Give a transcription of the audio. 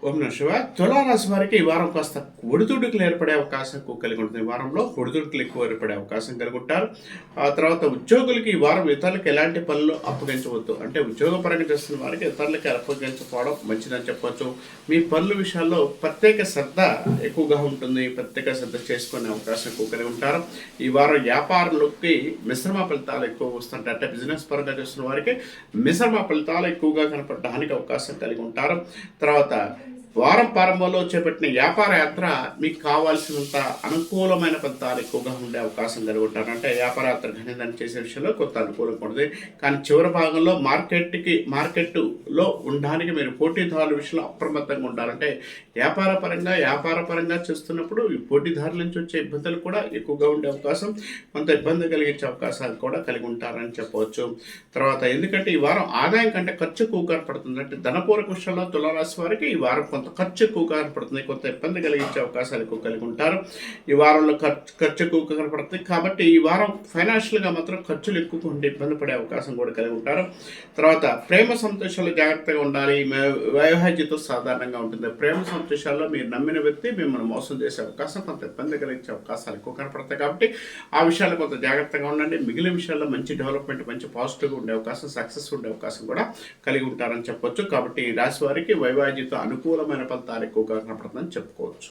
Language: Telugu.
ఓం నమః శివాయ. తులారాశి వారికి ఈ వారం కాస్త ఒడిదుడుకులు ఏర్పడే అవకాశం ఎక్కువ కలిగి ఉంటుంది. ఈ వారంలో ఒడిదుడుకులు ఎక్కువ ఏర్పడే అవకాశం కలిగి ఉంటారు. ఆ తర్వాత ఉద్యోగులకి ఈ వారం ఇతరులకు ఎలాంటి పనులు అప్పగించవద్దు. అంటే ఉద్యోగపరంగా చేస్తున్న వారికి ఇతరులకి అప్పగించకపోవడం మంచిదని చెప్పవచ్చు. మీ పనుల విషయాల్లో ప్రత్యేక శ్రద్ధ ఎక్కువగా ఉంటుంది. ప్రత్యేక శ్రద్ధ చేసుకునే అవకాశం ఎక్కువ కలిగి ఉంటారు. ఈ వారం వ్యాపారులకి మిశ్రమ ఫలితాలు ఎక్కువ వస్తుంటాయి. అంటే బిజినెస్ పరంగా చేస్తున్న వారికి మిశ్రమ ఫలితాలు ఎక్కువగా కనపడడానికి అవకాశం కలిగి ఉంటారు. తర్వాత వారం ప్రారంభంలో చేపట్టిన వ్యాపార యాత్ర మీకు కావాల్సినంత అనుకూలమైన ఫలితాలు ఎక్కువగా ఉండే అవకాశం కలిగి ఉంటారు. అంటే వ్యాపార యాత్ర దాన్ని చేసే విషయంలో కొంత అనుకూలంగా ఉంటుంది. కానీ చివరి భాగంలో మార్కెట్లో ఉండడానికి మీరు పోటీదారుల విషయంలో అప్రమత్తంగా ఉండాలంటే వ్యాపార పరంగా చేస్తున్నప్పుడు ఈ పోటీదారుల నుంచి వచ్చే ఇబ్బందులు కూడా ఎక్కువగా ఉండే అవకాశం, కొంత ఇబ్బంది కలిగించే అవకాశాలు కూడా కలిగి ఉంటారని చెప్పవచ్చు. తర్వాత ఎందుకంటే ఈ వారం ఆదాయం కంటే ఖర్చు ఎక్కువగా కనపడుతుంది. అంటే ధనపూర్వక విషయంలో తులారాశి వారికి ఈ వారం కొంత ఖర్చు ఎక్కువగా కనపడుతుంది. కొంత ఇబ్బంది కలిగించే అవకాశాలు ఎక్కువ కలిగి ఉంటారు. ఈ వారంలో ఖర్చు ఎక్కువగా కనపడుతుంది. కాబట్టి ఈ వారం ఫైనాన్షియల్గా మాత్రం ఖర్చులు ఎక్కువగా ఉండి ఇబ్బంది పడే అవకాశం కూడా కలిగి ఉంటారు. తర్వాత ప్రేమ సంతోషాలు జాగ్రత్తగా ఉండాలి. వైవాహిక జీవితం సాధారణంగా ఉంటుంది. ప్రేమ సంతోషాల్లో మీరు నమ్మిన వ్యక్తి మిమ్మల్ని మోసం చేసే అవకాశం, కొంత ఇబ్బంది కలిగించే అవకాశాలు ఎక్కువ కనపడతాయి. కాబట్టి ఆ విషయాలు కొంత జాగ్రత్తగా ఉండండి. మిగిలిన విషయాల్లో మంచి డెవలప్మెంట్, మంచి పాజిటివ్గా ఉండే అవకాశం, సక్సెస్ ఉండే అవకాశం కూడా కలిగి ఉంటారని చెప్పొచ్చు. కాబట్టి ఈ రాశి వారికి వైవాహిక జీవితం అనుకూలమైన ఫలితాలు ఎక్కువగా కనపడుతుందని చెప్పుకోవచ్చు.